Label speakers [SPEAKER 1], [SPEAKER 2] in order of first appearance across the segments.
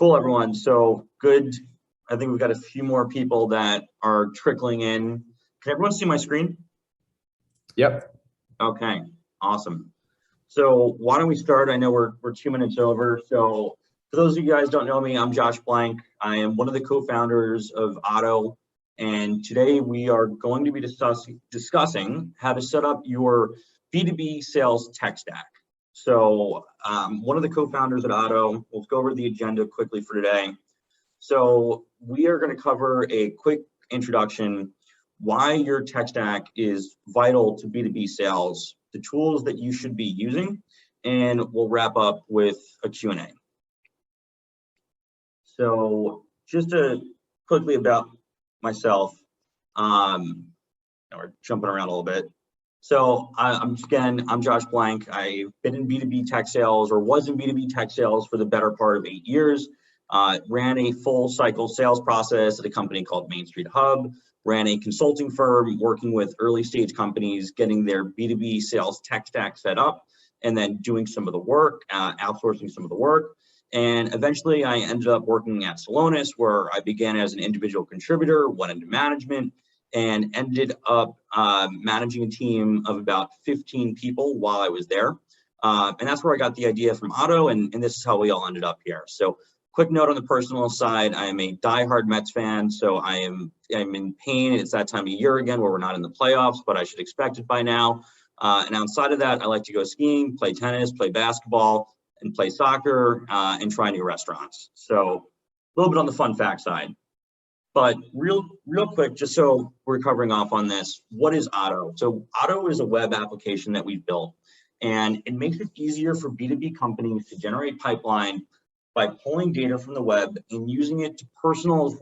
[SPEAKER 1] Cool, everyone. So good. I think we've got a few more people that are trickling in. Can everyone see my screen?
[SPEAKER 2] Yep.
[SPEAKER 1] Okay, awesome. So why don't we start? I know we're 2 minutes over. So for those of you guys who don't know me, I'm Josh Blank. I am one of the co-founders of Otto. And today we are going to be discussing how to set up your B2B sales tech stack. So one of the co-founders at Otto, we'll go over the agenda quickly for today. So we are going to cover a quick introduction, why your tech stack is vital to B2B sales, the tools that you should be using, and we'll wrap up with a Q&A. So just quickly about myself, we're jumping around a little bit. So I'm Josh Blank. I've been in B2B tech sales, or was in B2B tech sales for the better part of 8 years. Ran a full cycle sales process at a company called Main Street Hub, ran a consulting firm working with early stage companies, getting their B2B sales tech stack set up, and then doing some of the work, outsourcing some of the work. And eventually I ended up working at Celonis, where I began as an individual contributor, went into management, and ended up managing a team of about 15 people while I was there. And that's where I got the idea from Otto, and this is how we all ended up here. So quick note on the personal side, I am a diehard Mets fan, so I'm in pain. It's that time of year again where we're not in the playoffs, but I should expect it by now. And outside of that, I like to go skiing, play tennis, play basketball, and play soccer, and try new restaurants. So a little bit on the fun fact side. But real quick, just so we're covering off on this, what is Otto? So Otto is a web application that we've built, and it makes it easier for B2B companies to generate pipeline by pulling data from the web and using it to personalize,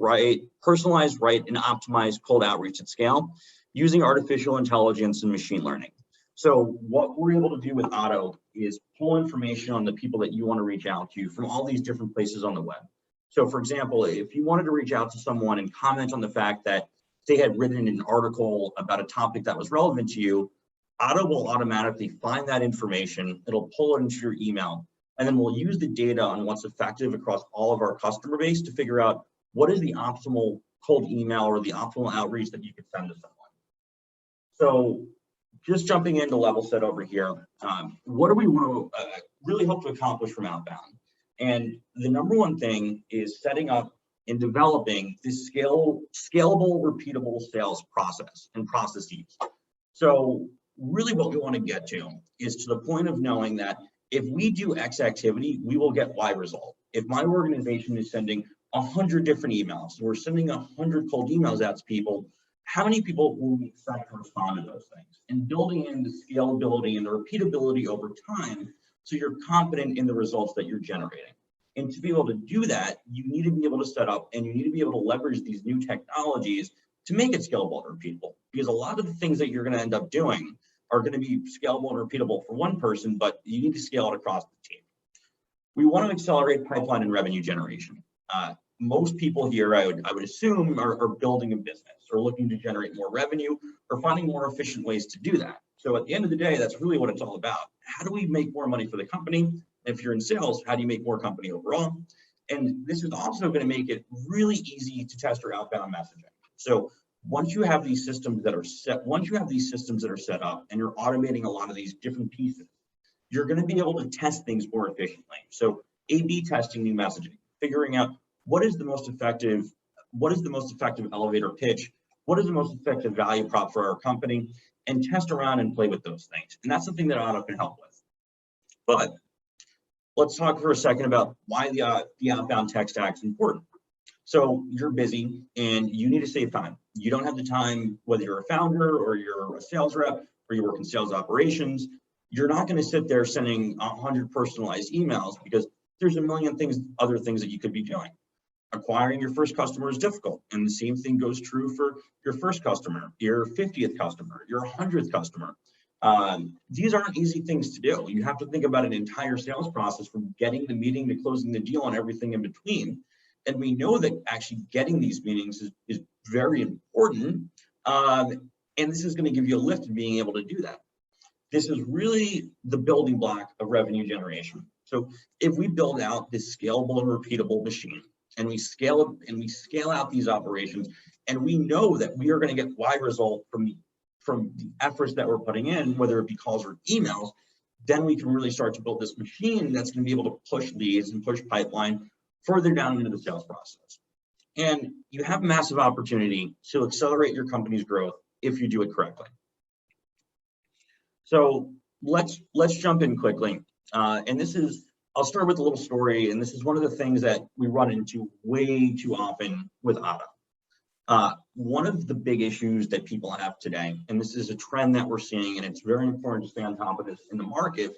[SPEAKER 1] write, and optimize cold outreach at scale using artificial intelligence and machine learning. So what we're able to do with Otto is pull information on the people that you want to reach out to from all these different places on the web. So for example, if you wanted to reach out to someone and comment on the fact that they had written an article about a topic that was relevant to you, Otto will automatically find that information, it'll pull it into your email, and then we'll use the data on what's effective across all of our customer base to figure out what is the optimal cold email or the optimal outreach that you could send to someone. So just jumping into level set over here, what do we want to really hope to accomplish from Outbound? And the number one thing is setting up and developing this scalable, repeatable sales process and processes. So really what we want to get to is to the point of knowing that if we do X activity, we will get Y result. If my organization is sending 100 different emails, we're sending 100 cold emails out to people, how many people will we expect to respond to those things? And building in the scalability and the repeatability over time, so you're confident in the results that you're generating. And to be able to do that, you need to be able to set up and you need to be able to leverage these new technologies to make it scalable and repeatable. Because a lot of the things that you're going to end up doing are going to be scalable and repeatable for one person, but you need to scale it across the team. We want to accelerate pipeline and revenue generation. Most people here, I would assume, are building a business or looking to generate more revenue or finding more efficient ways to do that. So at the end of the day, that's really what it's all about. How do we make more money for the company? If you're in sales, how do you make more company overall? And this is also going to make it really easy to test your outbound messaging. So once you have these systems that are set up and you're automating a lot of these different pieces, you're going to be able to test things more efficiently. So A/B testing new messaging, figuring out what is the most effective elevator pitch, what is the most effective value prop for our company, and test around and play with those things. And that's something that Otto can help with. But let's talk for a second about why the outbound tech stack is important. So you're busy and you need to save time. You don't have the time, whether you're a founder or you're a sales rep or you work in sales operations, you're not going to sit there sending 100 personalized emails because there's a million other things that you could be doing. Acquiring your first customer is difficult. And the same thing goes true for your first customer, your 50th customer, your 100th customer. These aren't easy things to do. You have to think about an entire sales process from getting the meeting to closing the deal and everything in between. And we know that actually getting these meetings is very important. And this is going to give you a lift in being able to do that. This is really the building block of revenue generation. So if we build out this scalable and repeatable machine, and we scale out these operations, and we know that we are going to get Y result from the efforts that we're putting in, whether it be calls or emails, then we can really start to build this machine that's going to be able to push leads and push pipeline further down into the sales process. And you have massive opportunity to accelerate your company's growth if you do it correctly. So let's jump in quickly. And I'll start with a little story, and this is one of the things that we run into way too often with Otto. One of the big issues that people have today, and this is a trend that we're seeing, and it's very important to stay on top of this in the market,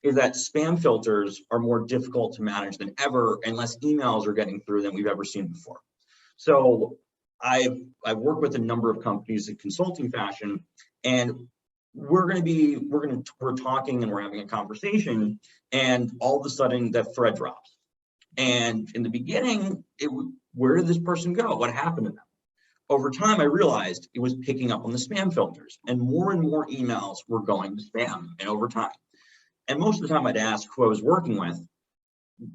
[SPEAKER 1] is that spam filters are more difficult to manage than ever, and less emails are getting through than we've ever seen before. So I've worked with a number of companies in consulting fashion, and we're talking and we're having a conversation, and all of a sudden that thread drops. And in the beginning, where did this person go? What happened to them? Over time, I realized it was picking up on the spam filters, and more emails were going to spam, and over time. And most of the time I'd ask who I was working with,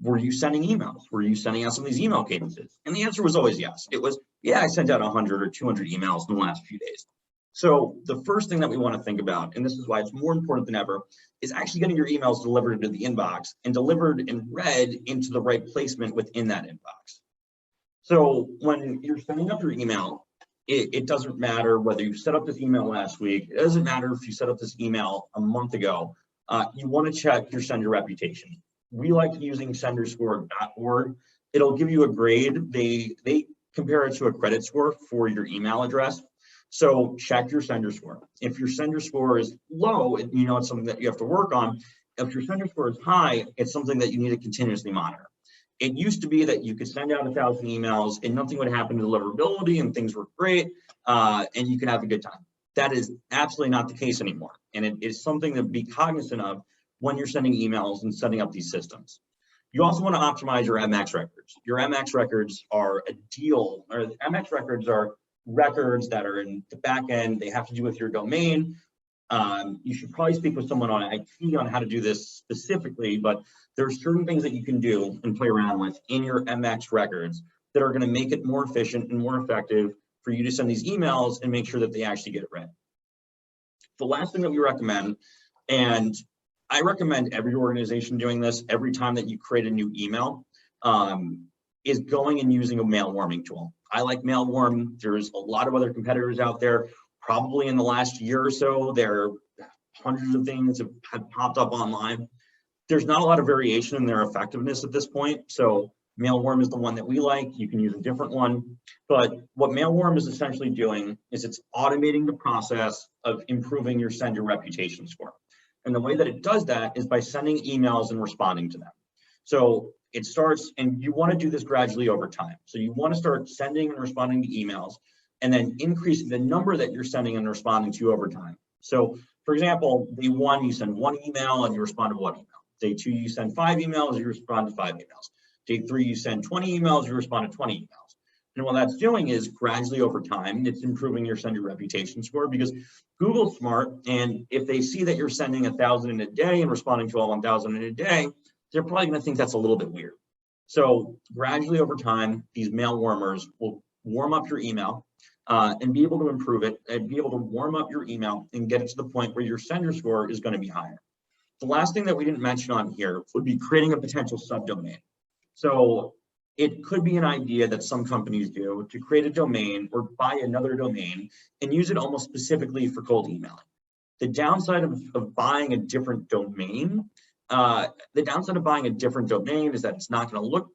[SPEAKER 1] were you sending emails? Were you sending out some of these email cadences? And the answer was always yes. It was, yeah, I sent out 100 or 200 emails in the last few days. So the first thing that we want to think about, and this is why it's more important than ever, is actually getting your emails delivered into the inbox and delivered and read into the right placement within that inbox. So when you're sending up your email, it doesn't matter whether you set up this email last week. It doesn't matter if you set up this email a month ago. You want to check your sender reputation. We like using senderscore.org. It'll give you a grade. They compare it to a credit score for your email address. So check your sender score. If your sender score is low, you know it's something that you have to work on. If your sender score is high, it's something that you need to continuously monitor. It used to be that you could send out 1,000 emails and nothing would happen to deliverability and things were great and you could have a good time. That is absolutely not the case anymore. And it is something to be cognizant of when you're sending emails and setting up these systems. You also want to optimize your MX records. Your MX records are MX records are records that are in the back end. They have to do with your domain. You should probably speak with someone on IT on how to do this specifically, but there are certain things that you can do and play around with in your MX records that are going to make it more efficient and more effective for you to send these emails and make sure that they actually get it read. The last thing that we recommend, and I recommend every organization doing this every time that you create a new email, is going and using a mail warming tool. I like Mailwarm. There's a lot of other competitors out there. Probably in the last year or so, there are hundreds of things that have popped up online. There's not a lot of variation in their effectiveness at this point. So Mailwarm is the one that we like. You can use a different one. But what Mailwarm is essentially doing is it's automating the process of improving your sender reputation score. And the way that it does that is by sending emails and responding to them. So it starts, and you want to do this gradually over time. So you want to start sending and responding to emails and then increasing the number that you're sending and responding to over time. So for example, day one, you send 1 email and you respond to 1 email. Day 2, you send 5 emails, you respond to 5 emails. Day 3, you send 20 emails, you respond to 20 emails. And what that's doing is gradually over time, it's improving your sender reputation score because Google's smart. And if they see that you're sending 1,000 in a day and responding to all 1,000 in a day, they're probably going to think that's a little bit weird. So gradually over time, these mail warmers will warm up your email and be able to improve it and be able to warm up your email and get it to the point where your sender score is going to be higher. The last thing that we didn't mention on here would be creating a potential subdomain. So it could be an idea that some companies do to create a domain or buy another domain and use it almost specifically for cold emailing. The downside of buying a different domain, is that it's not going to look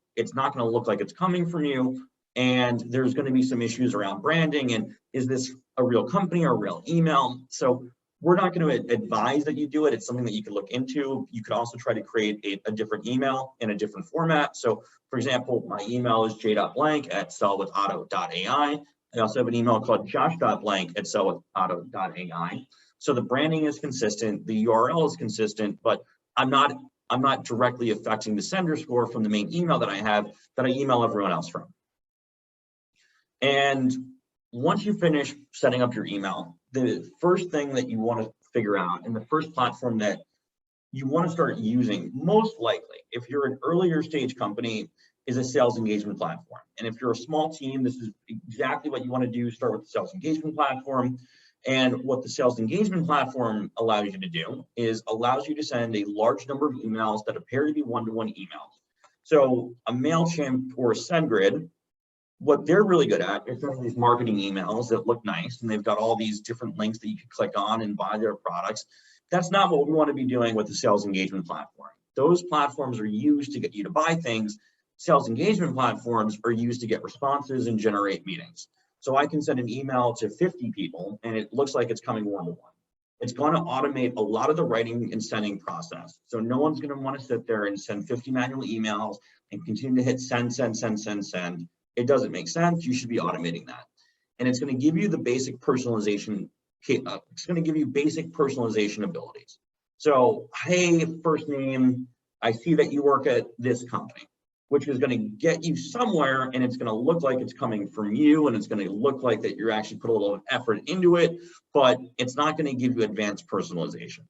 [SPEAKER 1] like it's coming from you, and there's going to be some issues around branding and is this a real company or a real email? So we're not going to advise that you do it. It's something that you could look into. You could also try to create a different email in a different format. So for example, my email is j.blank@sellwithotto.ai. I also have an email called josh.blank@sellwithotto.ai. So the branding is consistent, the URL is consistent, but I'm not directly affecting the sender score from the main email that I have that I email everyone else from. And once you finish setting up your email, the first thing that you want to figure out, and the first platform that you want to start using, most likely, if you're an earlier stage company, is a sales engagement platform. And if you're a small team, this is exactly what you want to do. Start with the sales engagement platform. And what the sales engagement platform allows you to do is allows you to send a large number of emails that appear to be one-to-one emails. So a MailChimp or a SendGrid, what they're really good at is sending these marketing emails that look nice, and they've got all these different links that you can click on and buy their products. That's not what we want to be doing with the sales engagement platform. Those platforms are used to get you to buy things. Sales engagement platforms are used to get responses and generate meetings. So I can send an email to 50 people and it looks like it's coming one-to-one. It's going to automate a lot of the writing and sending process. So no one's going to want to sit there and send 50 manual emails and continue to hit send, send, send, send, send. It doesn't make sense. You should be automating that. And it's going to give you the basic personalization. It's going to give you basic personalization abilities. So, hey, first name, I see that you work at this company, which is going to get you somewhere, and it's going to look like it's coming from you, and it's going to look like that you're actually put a little effort into it, but it's not going to give you advanced personalization.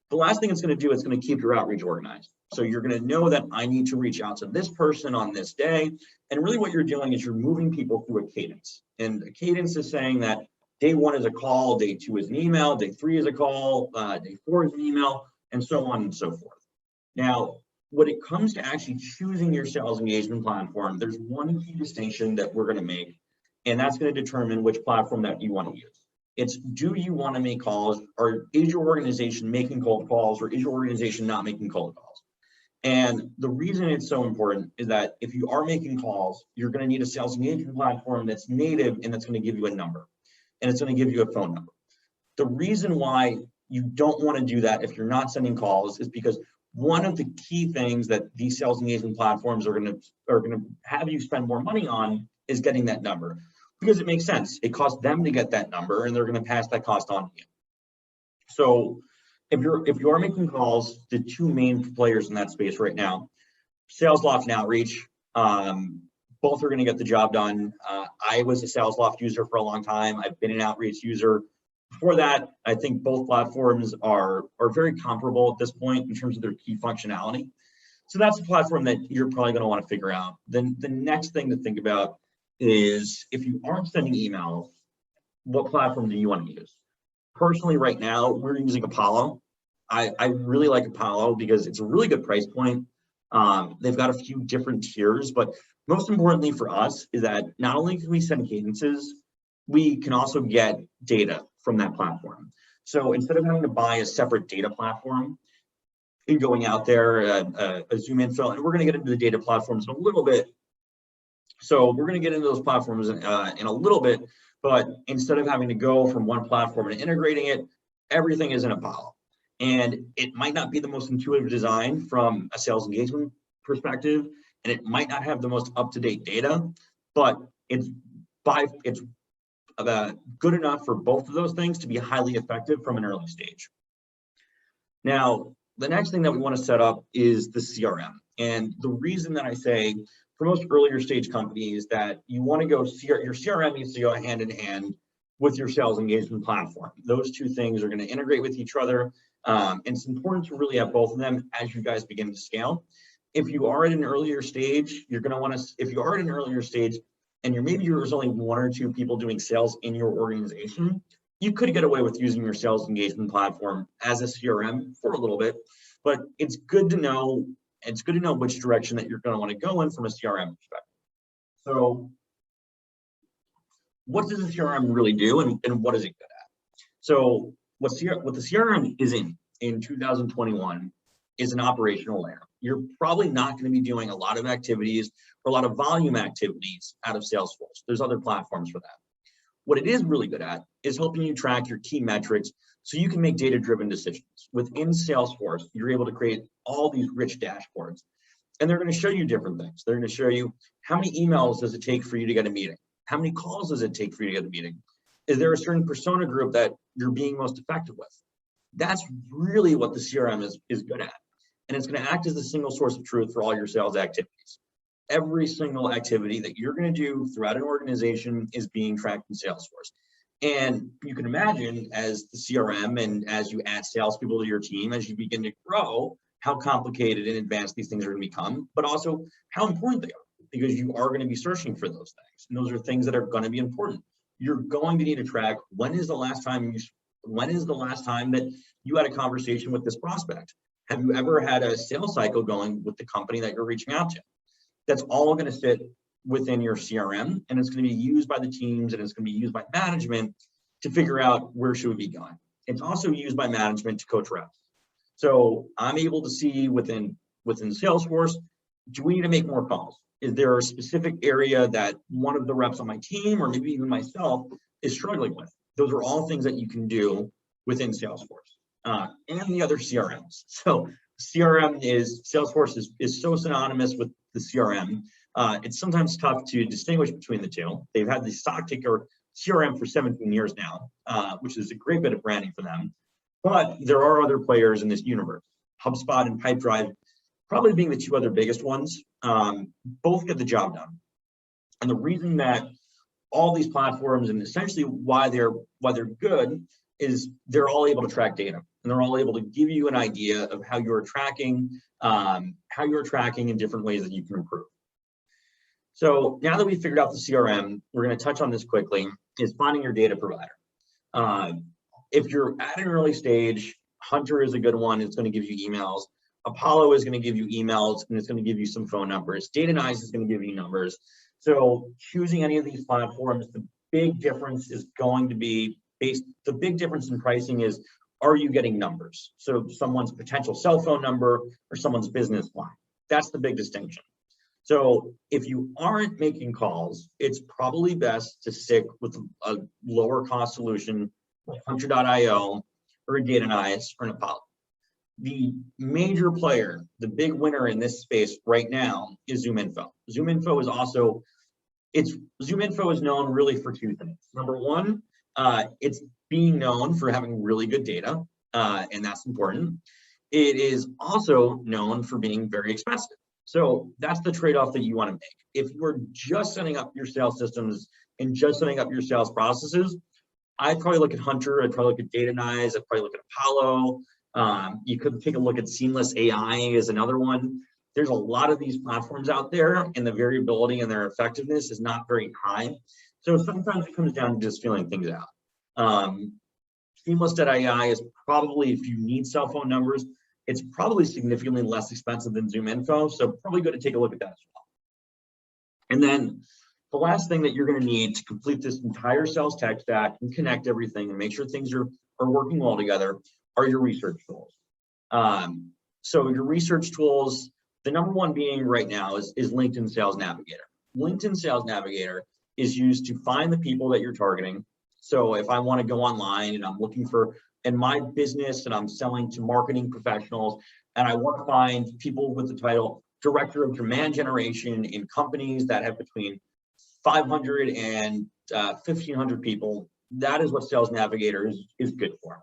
[SPEAKER 1] The last thing it's going to do, it's going to keep your outreach organized. So you're going to know that I need to reach out to this person on this day. And really what you're doing is you're moving people through a cadence. And a cadence is saying that day 1 is a call, day 2 is an email, day 3 is a call, day 4 is an email, and so on and so forth. Now, when it comes to actually choosing your sales engagement platform, there's one key distinction that we're going to make, and that's going to determine which platform that you want to use. It's, do you want to make calls, or is your organization making cold calls, or is your organization not making cold calls? And the reason it's so important is that if you are making calls, you're going to need a sales engagement platform that's native and that's going to give you a number, and it's going to give you a phone number. The reason why you don't want to do that if you're not sending calls is because one of the key things that these sales engagement platforms are going to have you spend more money on is getting that number, because it makes sense. It costs them to get that number, and they're going to pass that cost on to you. So if you are making calls, the two main players in that space right now, SalesLoft and Outreach, both are going to get the job done. I was a SalesLoft user for a long time. I've been an Outreach user. Before that, I think both platforms are very comparable at this point in terms of their key functionality. So that's a platform that you're probably going to want to figure out. Then the next thing to think about is, if you aren't sending emails, what platform do you want to use? Personally, right now, we're using Apollo. I really like Apollo because it's a really good price point. They've got a few different tiers, but most importantly for us is that not only can we send cadences, we can also get data from that platform. So instead of having to buy a separate data platform and going out there, a ZoomInfo, and we're going to get into the data platforms in a little bit. So we're going to get into those platforms in a little bit, but instead of having to go from one platform and integrating it, everything is in Apollo. And it might not be the most intuitive design from a sales engagement perspective, and it might not have the most up-to-date data, but it's good enough for both of those things to be highly effective from an early stage. Now, the next thing that we want to set up is the CRM. And the reason that I say for most earlier stage companies that you want to go, your CRM needs to go hand in hand with your sales engagement platform. Those two things are going to integrate with each other. And it's important to really have both of them as you guys begin to scale. If you are at an earlier stage, you're going to want to, if you are at an earlier stage and there's only 1 or 2 people doing sales in your organization, you could get away with using your sales engagement platform as a CRM for a little bit, but it's good to know which direction that you're going to want to go in from a CRM perspective. So what does a CRM really do, and what is it good at? So what the CRM is in 2021 is an operational layer. You're probably not going to be doing a lot of activities or a lot of volume activities out of Salesforce. There's other platforms for that. What it is really good at is helping you track your key metrics so you can make data-driven decisions. Within Salesforce, you're able to create all these rich dashboards, and they're going to show you different things. They're going to show you how many emails does it take for you to get a meeting? How many calls does it take for you to get a meeting? Is there a certain persona group that you're being most effective with? That's really what the CRM is good at. And it's going to act as the single source of truth for all your sales activities. Every single activity that you're going to do throughout an organization is being tracked in Salesforce. And you can imagine as the CRM and as you add salespeople to your team, as you begin to grow, how complicated and advanced these things are going to become, but also how important they are, because you are going to be searching for those things. And those are things that are going to be important. You're going to need to track when is the last time that you had a conversation with this prospect? Have you ever had a sales cycle going with the company that you're reaching out to? That's all going to sit within your CRM, and it's going to be used by the teams, and it's going to be used by management to figure out where should we be going. It's also used by management to coach reps. So I'm able to see within Salesforce, do we need to make more calls? Is there a specific area that one of the reps on my team, or maybe even myself, is struggling with? Those are all things that you can do within Salesforce and the other CRMs. So Salesforce is so synonymous with the CRM. It's sometimes tough to distinguish between the two. They've had the stock ticker CRM for 17 years now, which is a great bit of branding for them. But there are other players in this universe. HubSpot and Pipedrive probably being the two other biggest ones, both get the job done. And the reason that all these platforms, and essentially why they're good, is they're all able to track data, and they're all able to give you an idea of how you're tracking in different ways that you can improve. So now that we've figured out the CRM, we're going to touch on this quickly, is finding your data provider. If you're at an early stage, Hunter is a good one. It's going to give you emails. Apollo is going to give you emails, and it's going to give you some phone numbers. Datanyze is going to give you numbers. So choosing any of these platforms, the big difference is going to be the big difference in pricing is, are you getting numbers? So someone's potential cell phone number or someone's business line. That's the big distinction. So if you aren't making calls, it's probably best to stick with a lower cost solution like Hunter.io or a Datanyze or an Apollo. The major player, the big winner in this space right now is ZoomInfo. ZoomInfo is known really for two things. Number one, it's being known for having really good data, and that's important. It is also known for being very expensive. So that's the trade-off that you want to make. If you're just setting up your sales systems and just setting up your sales processes, I'd probably look at Hunter, I'd probably look at Datanyze, I'd probably look at Apollo. You could take a look at Seamless AI as another one. There's a lot of these platforms out there, and the variability in their effectiveness is not very high. So sometimes it comes down to just feeling things out. Seamless.ai is probably, if you need cell phone numbers, it's probably significantly less expensive than ZoomInfo, so probably good to take a look at that as well. And then the last thing that you're going to need to complete this entire sales tech stack and connect everything and make sure things are working well together are your research tools. So your research tools, the number one being right now is LinkedIn Sales Navigator. LinkedIn Sales Navigator is used to find the people that you're targeting. So if I want to go online and I'm looking for, in my business, and I'm selling to marketing professionals, and I want to find people with the title Director of Demand Generation in companies that have between 500 and 1,500 people, that is what Sales Navigator is good for.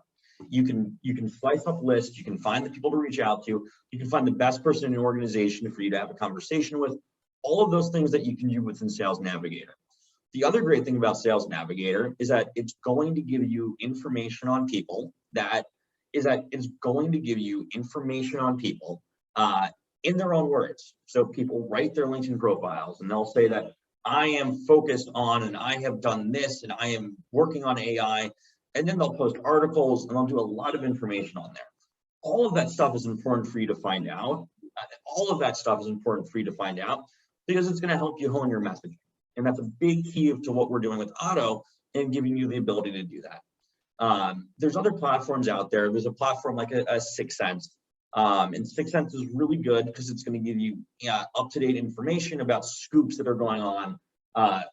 [SPEAKER 1] You can slice up lists, you can find the people to reach out to, you can find the best person in your organization for you to have a conversation with, all of those things that you can do within Sales Navigator. The other great thing about Sales Navigator is that it's going to give you information on people in their own words. So people write their LinkedIn profiles and they'll say that I am focused on, and I have done this, and I am working on AI, and then they'll post articles and they'll do a lot of information on there. All of that stuff is important for you to find out. Because it's going to help you hone your messaging. And that's a big key to what we're doing with Otto and giving you the ability to do that. There's other platforms out there. There's a platform like a 6sense. And 6sense is really good because it's going to give you up-to-date information about scoops that are going on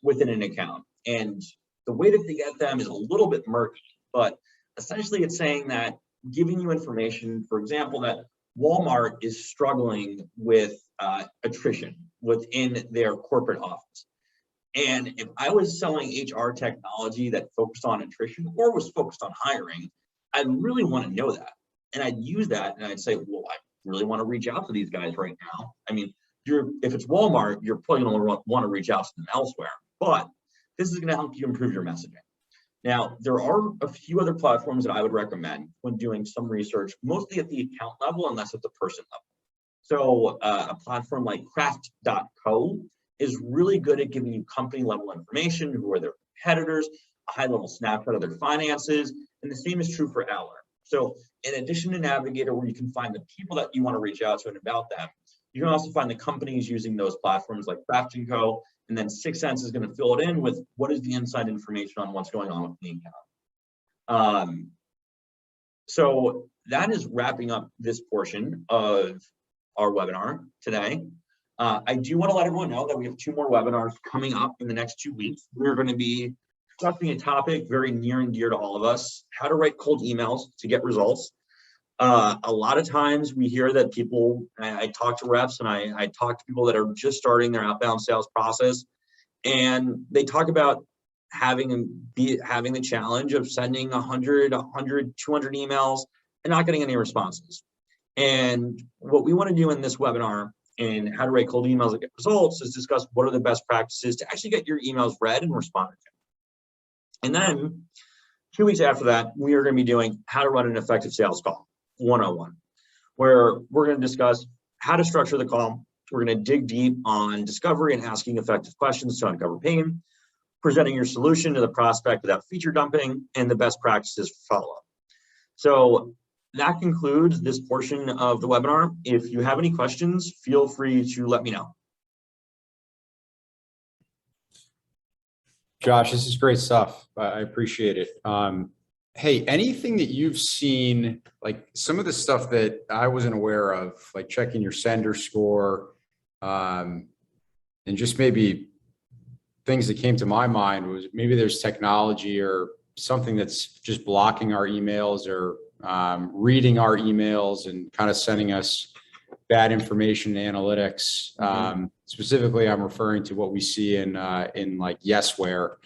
[SPEAKER 1] within an account. And the way that they get them is a little bit murky, but essentially it's saying that giving you information, for example, that Walmart is struggling with attrition within their corporate office. And if I was selling HR technology that focused on attrition or was focused on hiring, I'd really want to know that. And I'd use that and I'd say, well, I really want to reach out to these guys right now. I mean, if it's Walmart, you're probably going to want to reach out to them elsewhere, but this is going to help you improve your messaging. Now, there are a few other platforms that I would recommend when doing some research, mostly at the account level and less at the person level. So a platform like craft.co is really good at giving you company level information, who are their competitors, a high level snapshot of their finances, and the same is true for Eller. So in addition to Navigator, where you can find the people that you want to reach out to and about them, you can also find the companies using those platforms like Craft & Co. And then 6 Sense is going to fill it in with what is the inside information on what's going on with the account. So that is wrapping up this portion of our webinar today. I do want to let everyone know that we have 2 more webinars coming up in the next 2 weeks. We're going to be discussing a topic very near and dear to all of us: how to write cold emails to get results. A lot of times we hear that people, I talk to reps and I talk to people that are just starting their outbound sales process, and they talk about having the challenge of sending 100, 200 emails and not getting any responses. And what we want to do in this webinar in how to write cold emails and get results is discuss what are the best practices to actually get your emails read and responded to. And then 2 weeks after that, we are going to be doing how to run an effective sales call 101, where we're going to discuss how to structure the call. We're going to dig deep on discovery and asking effective questions to uncover pain, presenting your solution to the prospect without feature dumping, and the best practices for follow-up. So that concludes this portion of the webinar. If you have any questions, feel free to let me know.
[SPEAKER 2] Josh, this is great stuff. I appreciate it. Hey, anything that you've seen, like some of the stuff that I wasn't aware of, like checking your sender score, and just maybe things that came to my mind was maybe there's technology or something that's just blocking our emails or reading our emails and kind of sending us bad information in analytics. Specifically, I'm referring to what we see in like Yesware.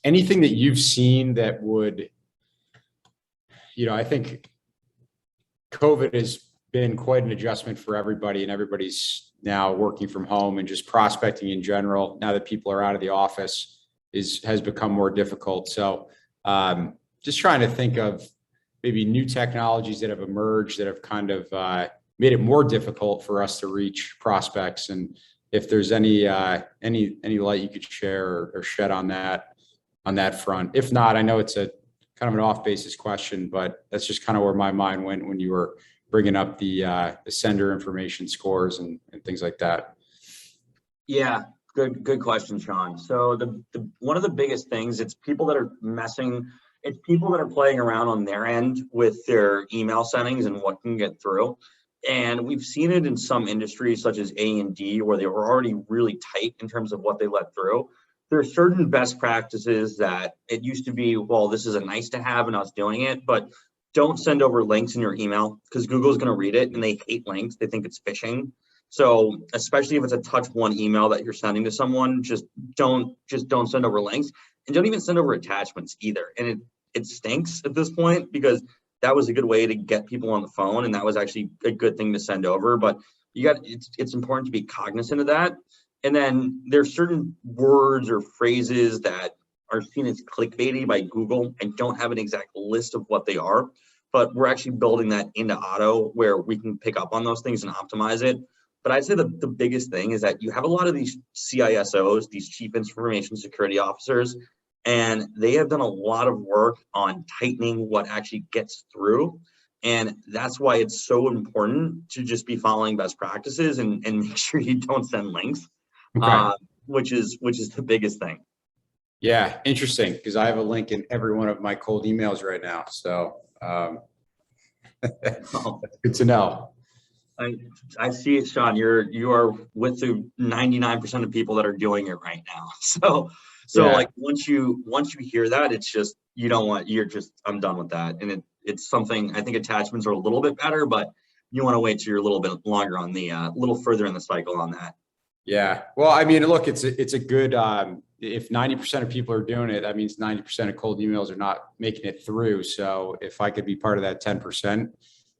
[SPEAKER 2] Anything that you've seen that would, I think COVID has been quite an adjustment for everybody, and everybody's now working from home, and just prospecting in general, now that people are out of the office, has become more difficult. So just trying to think of maybe new technologies that have emerged that have kind of made it more difficult for us to reach prospects, and if there's any light you could share or shed on that front. If not, I know it's a kind of an off basis question, but that's just kind of where my mind went when you were bringing up the sender information scores and things like that.
[SPEAKER 1] Yeah, good question, Sean. So one of the biggest things, it's people that are playing around on their end with their email settings and what can get through. And we've seen it in some industries such as A&D, where they were already really tight in terms of what they let through. There are certain best practices that it used to be, well, this is a nice to have and us doing it, but don't send over links in your email, because Google's going to read it and they hate links. They think it's phishing. So especially if it's a touch one email that you're sending to someone, just don't send over links, and don't even send over attachments either. And it stinks at this point, because that was a good way to get people on the phone, and that was actually a good thing to send over. But it's important to be cognizant of that. And then there's certain words or phrases that are seen as clickbaity by Google. I don't have an exact list of what they are, but we're actually building that into Otto, where we can pick up on those things and optimize it. But I'd say the biggest thing is that you have a lot of these CISOs, these chief information security officers, and they have done a lot of work on tightening what actually gets through. And that's why it's so important to just be following best practices and make sure you don't send links,
[SPEAKER 2] Okay.
[SPEAKER 1] which is the biggest thing.
[SPEAKER 2] Yeah, interesting, because I have a link in every one of my cold emails right now. So that's good to know.
[SPEAKER 1] I see it, Sean. You are with the 99% of people that are doing it right now. So
[SPEAKER 2] Yeah.
[SPEAKER 1] Like once you hear that, it's just, I'm done with that. And it's something, I think attachments are a little bit better, but you want to wait till you're a little bit longer on the little further in the cycle on that.
[SPEAKER 2] Yeah. Well, I mean, look, it's a good, if 90% of people are doing it, that means 90% of cold emails are not making it through. So if I could be part of that 10%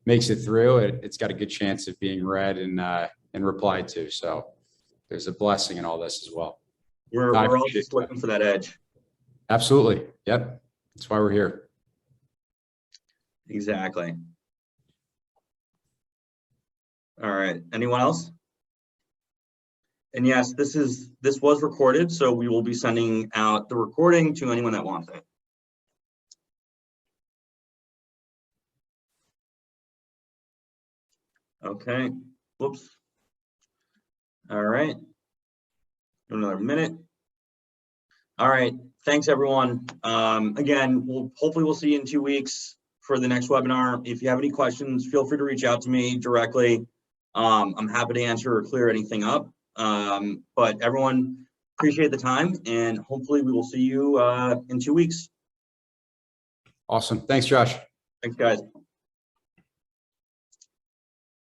[SPEAKER 2] makes it through, it's got a good chance of being read and replied to. So there's a blessing in all this as well.
[SPEAKER 1] We're all just looking for that edge.
[SPEAKER 2] Absolutely. Yep. That's why we're here.
[SPEAKER 1] Exactly. All right. Anyone else? And yes, this was recorded, so we will be sending out the recording to anyone that wants it. Okay. Whoops. All right. Another minute. All right. Thanks, everyone. Again, hopefully we'll see you in 2 weeks for the next webinar. If you have any questions, feel free to reach out to me directly. I'm happy to answer or clear anything up. But everyone, appreciate the time, and hopefully we will see you in 2 weeks.
[SPEAKER 2] Awesome. Thanks, Josh.
[SPEAKER 1] Thanks, guys.